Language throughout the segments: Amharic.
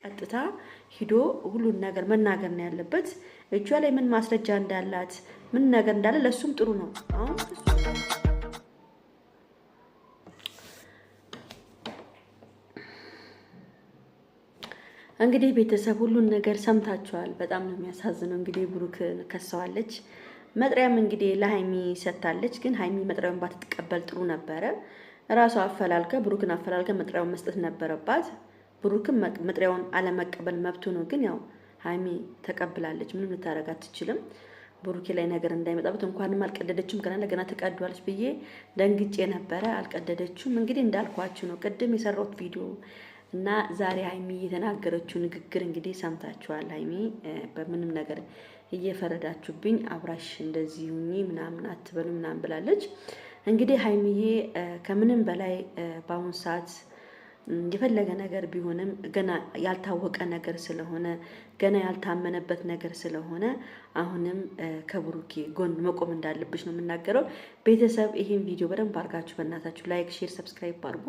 ቀጥታ ሂዶ ሁሉን ነገር መናገር ነው ያለበት። እጇ ላይ ምን ማስረጃ እንዳላት ምን ነገር እንዳለ ለሱም ጥሩ ነው። አሁን እንግዲህ ቤተሰብ ሁሉን ነገር ሰምታችኋል። በጣም ነው የሚያሳዝነው። እንግዲህ ብሩክ ከሰዋለች። መጥሪያም እንግዲህ ለሃይሚ ሰጥታለች። ግን ሃይሚ መጥሪያውን ባትቀበል ጥሩ ነበረ። ራሷ አፈላልጋ ብሩክን አፈላልጋ መጥሪያውን መስጠት ነበረባት። ብሩክም መጥሪያውን አለመቀበል መብቱ ነው። ግን ያው ሃይሚ ተቀብላለች። ምንም ልታረጋ አትችልም። ብሩኬ ላይ ነገር እንዳይመጣበት እንኳንም አልቀደደችም። ገና ተቀዷለች ብዬ ደንግጬ ነበረ። አልቀደደችም። እንግዲህ እንዳልኳችሁ ነው ቅድም የሰራሁት ቪዲዮ እና ዛሬ ሃይሚ የተናገረችው ንግግር እንግዲህ ሰምታችኋል። ሃይሚ በምንም ነገር እየፈረዳችሁብኝ አብራሽ እንደዚህ ሁኚ ምናምን አትበሉ ምናምን ብላለች። እንግዲህ ሃይሚዬ ከምንም በላይ በአሁኑ ሰዓት የፈለገ ነገር ቢሆንም ገና ያልታወቀ ነገር ስለሆነ ገና ያልታመነበት ነገር ስለሆነ አሁንም ከብሩኬ ጎን መቆም እንዳለብሽ ነው የምናገረው። ቤተሰብ ይሄን ቪዲዮ በደንብ አድርጋችሁ በእናታችሁ ላይክ፣ ሼር፣ ሰብስክራይብ አድርጉ።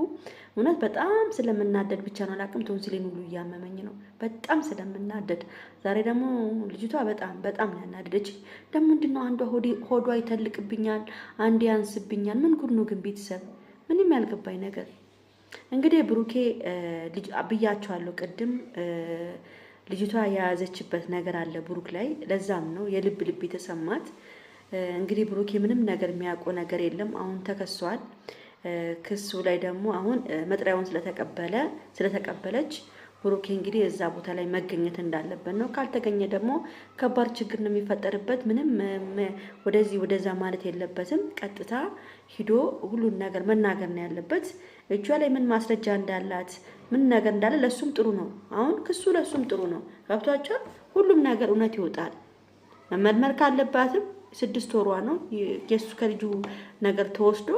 እውነት በጣም ስለምናደድ ብቻ ነው አላውቅም፣ ቶንሲሌን ሁሉ እያመመኝ ነው በጣም ስለምናደድ። ዛሬ ደግሞ ልጅቷ በጣም ያናደደች። ደግሞ ምንድነው አንዷ ሆዷ ይተልቅብኛል፣ አንዴ ያንስብኛል። ምን ጉድ ነው ግን ቤተሰብ? ምንም ያልገባኝ ነገር እንግዲህ ብሩኬ ልጅ ብያቸዋለሁ ቅድም ልጅቷ የያዘችበት ነገር አለ ብሩክ ላይ። ለዛም ነው የልብ የተሰማት። እንግዲህ ብሩኬ ምንም ነገር የሚያውቀው ነገር የለም። አሁን ተከሷል። ክሱ ላይ ደግሞ አሁን መጥሪያውን ስለተቀበለች ብሩኬ እንግዲህ እዛ ቦታ ላይ መገኘት እንዳለበት ነው። ካልተገኘ ደግሞ ከባድ ችግር ነው የሚፈጠርበት። ምንም ወደዛ ማለት የለበትም። ቀጥታ ሂዶ ሁሉን ነገር መናገር ነው ያለበት። እጇ ላይ ምን ማስረጃ እንዳላት ምን ነገር እንዳለ ለሱም ጥሩ ነው። አሁን ክሱ ለሱም ጥሩ ነው። ገብቷቸዋል። ሁሉም ነገር እውነት ይወጣል። መመርመር ካለባትም 6 ወሯ ነው የሱ ከልጁ ነገር ተወስዶ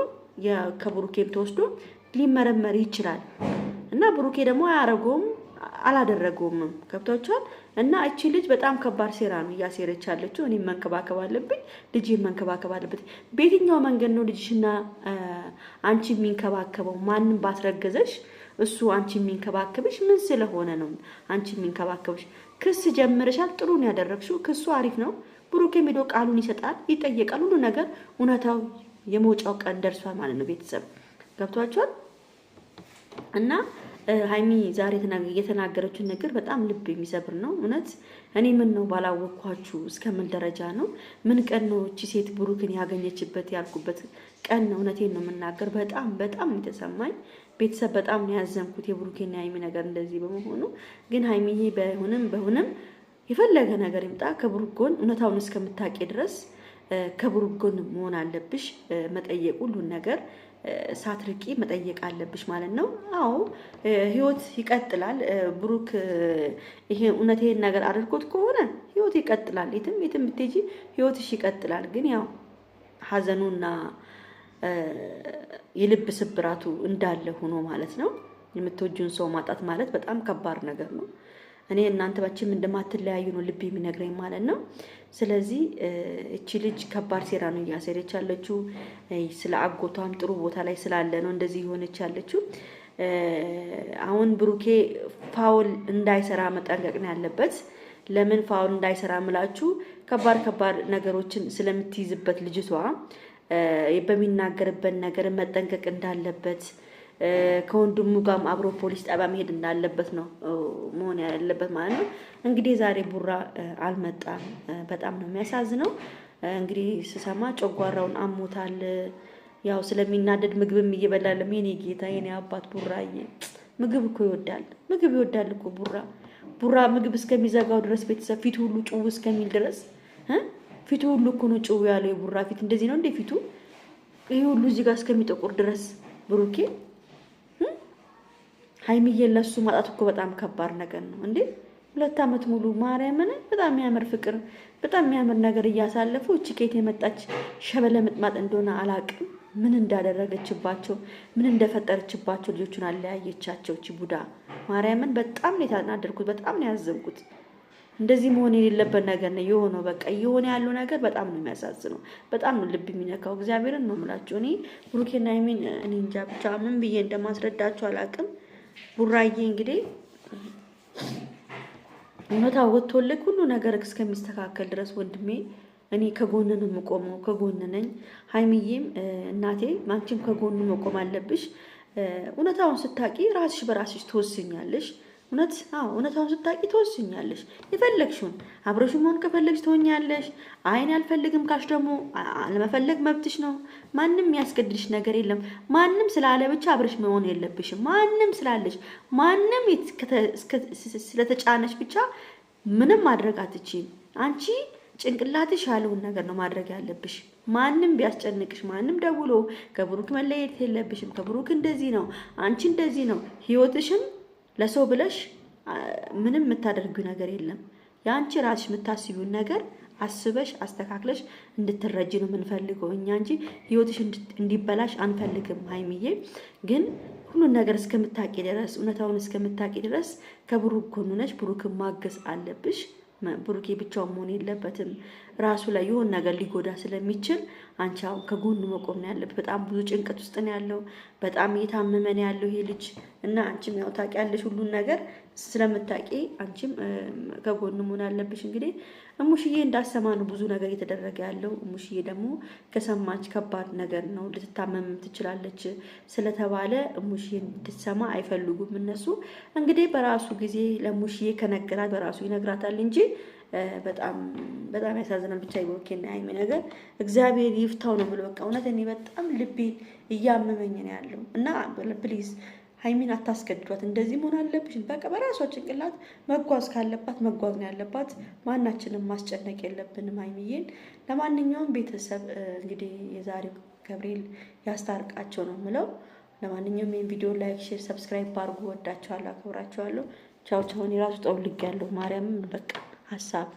ከብሩኬም ተወስዶ ሊመረመር ይችላል። እና ብሩኬ ደግሞ አላደረገውም። ገብቷቸዋል። እና እቺ ልጅ በጣም ከባድ ሴራ ነው እያሴረች ያለችው። እኔም መንከባከብ አለብኝ፣ ልጅን መንከባከብ አለበት። በየትኛው መንገድ ነው ልጅሽና አንቺ የሚንከባከበው? ማንም ባስረገዘሽ እሱ አንቺ የሚንከባከብሽ ምን ስለሆነ ነው አንቺ የሚንከባከብሽ? ክስ ጀምረሻል፣ ጥሩ ነው ያደረግሽው። ክሱ አሪፍ ነው። ብሩኬም ሄዶ ቃሉን ይሰጣል፣ ይጠየቃል። ሁሉ ነገር እውነታው የመውጫው ቀን ደርሷል ማለት ነው። ቤተሰብ ገብቷቸዋል። እና ሃይሚ ዛሬ የተናገረችው ነገር በጣም ልብ የሚሰብር ነው። እውነት እኔ ምን ነው ባላወቅኳችሁ እስከምን ደረጃ ነው? ምን ቀን ነው እቺ ሴት ብሩክን ያገኘችበት ያልኩበት ቀን ነው። እውነቴን ነው የምናገር። በጣም የተሰማኝ ቤተሰብ በጣም ነው ያዘንኩት የብሩክና ሃይሚ ነገር እንደዚህ በመሆኑ። ግን ሃይሚዬ በሆነም የፈለገ ነገር ይምጣ ከብሩክ ጎን እውነታውን እስከምታውቂ ድረስ ከብሩክ ጎን መሆን አለብሽ። መጠየቅ ሁሉን ነገር ሳትርቂ መጠየቅ አለብሽ ማለት ነው። አዎ ህይወት ይቀጥላል። ብሩክ ይሄ እውነቴን ነገር አድርጎት ከሆነ ህይወት ይቀጥላል። የትም ብትሄጂ ህይወትሽ ይቀጥላል። ግን ያው ሀዘኑና የልብ ስብራቱ እንዳለ ሆኖ ማለት ነው። የምትወጂውን ሰው ማጣት ማለት በጣም ከባድ ነገር ነው። እኔ እናንተ ባችም እንደማትለያዩ ነው ልብ የሚነግረኝ ማለት ነው። ስለዚህ እቺ ልጅ ከባድ ሴራ ነው እያሰረች ያለችው። ስለ አጎቷም ጥሩ ቦታ ላይ ስላለ ነው እንደዚህ የሆነች ያለችው። አሁን ብሩኬ ፋውል እንዳይሰራ መጠንቀቅ ነው ያለበት። ለምን ፋውል እንዳይሰራ ምላችሁ ከባድ ነገሮችን ስለምትይዝበት ልጅቷ በሚናገርበት ነገር መጠንቀቅ እንዳለበት ከወንድሙ ጋርም አብሮ ፖሊስ ጣቢያ መሄድ እንዳለበት ነው መሆን ያለበት ማለት ነው። እንግዲህ ዛሬ ቡራ አልመጣም። በጣም ነው የሚያሳዝነው። እንግዲህ ስሰማ ጨጓራውን አሞታል። ያው ስለሚናደድ ምግብም እየበላል። የኔ ጌታ የኔ አባት ቡራዬ ምግብ እኮ ይወዳል እኮ ቡራ ምግብ እስከሚዘጋው ድረስ ቤተሰብ ፊቱ ሁሉ ጭው እስከሚል ድረስ ፊቱ ሁሉ እኮ ነው ጭው ያለው። የቡራ ፊት እንደዚህ ነው እንዴ? ፊቱ ይሄ ሁሉ እዚህ ጋር እስከሚጠቁር ድረስ ብሩኬ ሃይሚዬን ለሱ ማጣት እኮ በጣም ከባድ ነገር ነው እንዴ። 2 ዓመት ሙሉ ማርያምን በጣም የሚያምር ፍቅር በጣም የሚያምር ነገር እያሳለፉ እቺ ከየት የመጣች ሸበለ ምጥማጥ እንደሆነ አላቅም። ምን እንዳደረገችባቸው ምን እንደፈጠረችባቸው ልጆቹን አለያየቻቸው። እቺ ቡዳ ማርያምን በጣም ነው የተናደድኩት። በጣም ነው ያዘንኩት። እንደዚህ መሆን የሌለበት ነገር ነው የሆነው። በቃ የሆነ ያለው ነገር በጣም ነው የሚያሳዝነው። በጣም ነው ልብ የሚነካው። እግዚአብሔርን ነው የምላችሁ። እኔ ብሩኬና ሃይሚን እኔ እንጃ ብቻ ምን ብዬ እንደማስረዳችሁ አላቅም። ቡራዬ እንግዲህ እውነታው ወጥቶልክ ሁሉ ነገር እስከሚስተካከል ድረስ ወንድሜ እኔ ከጎን ነው የምቆመው፣ ከጎን ነኝ። ሀይሚዬም እናቴ አንቺም ከጎኑ መቆም አለብሽ። እውነታውን ስታቂ ራስሽ በራስሽ ትወስኛለሽ። እውነታውን ስታቂ ትወስኛለሽ። የፈለግሽውን አብረሽ መሆን ከፈለግሽ ትሆኛለሽ። አይን አልፈልግም ካሽ ደግሞ አለመፈለግ መብትሽ ነው። ማንም ያስገድድሽ ነገር የለም። ማንም ስላለ ብቻ አብረሽ መሆን የለብሽም። ማንም ስላለሽ ማንም ስለተጫነሽ ብቻ ምንም ማድረግ አትችይም። አንቺ ጭንቅላትሽ ያለውን ነገር ነው ማድረግ ያለብሽ። ማንም ቢያስጨንቅሽ ማንም ደውሎ ከብሩክ መለየት የለብሽም፣ ከብሩክ እንደዚህ ነው፣ አንቺ እንደዚህ ነው። ህይወትሽም ለሰው ብለሽ ምንም የምታደርጊው ነገር የለም። ያንቺ ራስሽ የምታስቢውን ነገር አስበሽ አስተካክለሽ እንድትረጂ ነው የምንፈልገው እኛ እንጂ ህይወትሽ እንዲበላሽ አንፈልግም። ሀይሚዬ ግን ሁሉን ነገር እስከምታቂ ድረስ እውነታውን እስከምታቂ ድረስ ከብሩክ ጎን ነሽ። ብሩክን ማገዝ አለብሽ። ብሩኬ ብቻውን መሆን የለበትም። ራሱ ላይ የሆነ ነገር ሊጎዳ ስለሚችል አንቺ አሁን ከጎኑ መቆም ነው ያለብሽ። በጣም ብዙ ጭንቀት ውስጥ ነው ያለው። በጣም እየታመመ ነው ያለው ይሄ ልጅ እና አንቺም ያው ታውቂያለሽ ሁሉን ነገር ስለምታውቂ አንቺም ከጎኑ መሆን አለብሽ። እንግዲህ እሙሽዬ እንዳሰማ ነው ብዙ ነገር እየተደረገ ያለው። እሙሽዬ ደግሞ ከሰማች ከባድ ነገር ነው፣ ልትታመም ትችላለች ስለተባለ እሙሽዬ እንድትሰማ አይፈልጉም እነሱ። እንግዲህ በራሱ ጊዜ ለእሙሽዬ ከነገራት በራሱ ይነግራታል እንጂ በጣም ያሳዝናል። ብቻ ይወርኬና አይሜ ነገር እግዚአብሔር ይፍታው ነው ብሎ በቃ እውነት እኔ በጣም ልቤ እያመመኝ ነው ያለው እና ፕሊዝ ሀይሚን አታስገድዷት። እንደዚህ መሆን አለብሽ በቃ በራሷ ጭንቅላት መጓዝ ካለባት መጓዝ ነው ያለባት። ማናችንም ማስጨነቅ የለብንም ሀይሚዬን። ለማንኛውም ቤተሰብ እንግዲህ የዛሬው ገብርኤል ያስታርቃቸው ነው የምለው። ለማንኛውም ይሄን ቪዲዮ ላይክ፣ ሼር፣ ሰብስክራይብ አድርጉ። ወዳችኋለሁ፣ አክብራችኋለሁ። ቻው ቻው። እኔ ራሱ ጠውልግ ያለው ማርያምን በቃ ሀሳብ